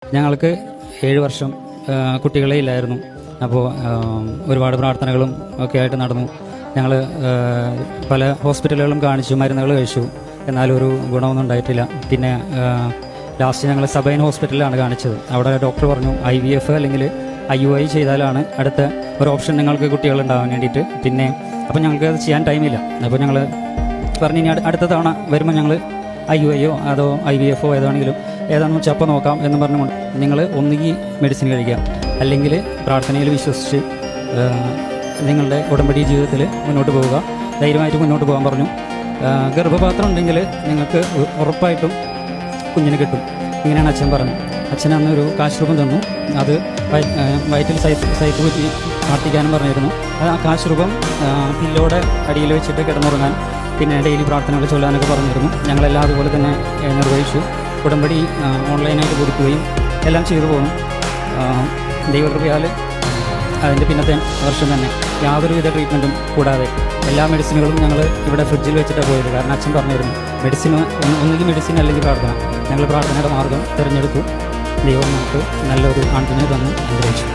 ഞങ്ങൾക്ക് 7 വർഷം കുട്ടികളെ ഇല്ലായിരുന്നു. അപ്പോൾ ഒരുപാട് പ്രാർത്ഥനകളും ഒക്കെ ആയിട്ട് നടന്നു. ഞങ്ങൾ പല ഹോസ്പിറ്റലുകളും കാണിച്ചു, മരുന്നുകൾ കഴിച്ചു, എന്നാലും ഒരു ഗുണമൊന്നും ഉണ്ടായിട്ടില്ല. പിന്നെ ലാസ്റ്റ് ഞങ്ങൾ സബൈൻ ഹോസ്പിറ്റലിലാണ് കാണിച്ചത്. അവിടെ ഡോക്ടർ പറഞ്ഞു IVF അല്ലെങ്കിൽ IUI ചെയ്താലാണ് അടുത്ത ഒരു ഓപ്ഷൻ നിങ്ങൾക്ക് കുട്ടികളുണ്ടാവാൻ വേണ്ടിയിട്ട്. പിന്നെ അപ്പോൾ ഞങ്ങൾക്ക് അത് ചെയ്യാൻ ടൈമില്ല. അപ്പോൾ ഞങ്ങൾ പറഞ്ഞു ഇനി അടുത്ത തവണ വരുമ്പോൾ ഞങ്ങൾ IUIയോ അതോ IVF ഏതാണെന്ന് വെച്ചാൽ അപ്പോൾ നോക്കാം എന്ന് പറഞ്ഞുകൊണ്ട് നിങ്ങൾ ഒന്നുകിൽ മെഡിസിൻ കഴിക്കാം, അല്ലെങ്കിൽ പ്രാർത്ഥനയിൽ വിശ്വസിച്ച് നിങ്ങളുടെ ഉടമ്പടി ജീവിതത്തിൽ മുന്നോട്ട് പോവുക, ധൈര്യമായിട്ട് മുന്നോട്ട് പോകാൻ പറഞ്ഞു. ഗർഭപാത്രം ഉണ്ടെങ്കിൽ നിങ്ങൾക്ക് ഉറപ്പായിട്ടും കുഞ്ഞിനെ കിട്ടും, ഇങ്ങനെയാണ് അച്ഛൻ പറഞ്ഞു. അച്ഛൻ അന്നൊരു കാശ് രൂപം തന്നു. അത് വയറ്റിൽ സൈപ്പ് കുറ്റി പ്രാർത്ഥിക്കാനും പറഞ്ഞിരുന്നു. ആ കാശ് രൂപം പില്ലോടെ അടിയിൽ വെച്ചിട്ട് കിടന്നുറങ്ങാൻ, പിന്നെ ഡെയിലി പ്രാർത്ഥനകൾ ചൊല്ലാനൊക്കെ പറഞ്ഞിരുന്നു. ഞങ്ങളെല്ലാം അതുപോലെ തന്നെ നിർവഹിച്ചു. ഉടമ്പടി ഓൺലൈനായിട്ട് കൊടുക്കുകയും എല്ലാം ചെയ്തു പോകുന്നു. ദൈവകൃപയാൽ അതിൻ്റെ പിന്നത്തെ വർഷം തന്നെ യാതൊരുവിധ ട്രീറ്റ്മെൻറ്റും കൂടാതെ എല്ലാ മെഡിസിനുകളും ഞങ്ങൾ ഇവിടെ ഫ്രിഡ്ജിൽ വെച്ചിട്ടാണ് പോയത്. കാരണം അച്ഛൻ പറഞ്ഞിരുന്നു ഒന്നുകിൽ മെഡിസിൻ അല്ലെങ്കിൽ പ്രാർത്ഥന. ഞങ്ങൾ പ്രാർത്ഥനയുടെ മാർഗം തിരഞ്ഞെടുത്തു. ദൈവം നമുക്ക് നല്ലൊരു ആൺകുഞ്ഞിനെ തന്നു അനുഗ്രഹിച്ചു.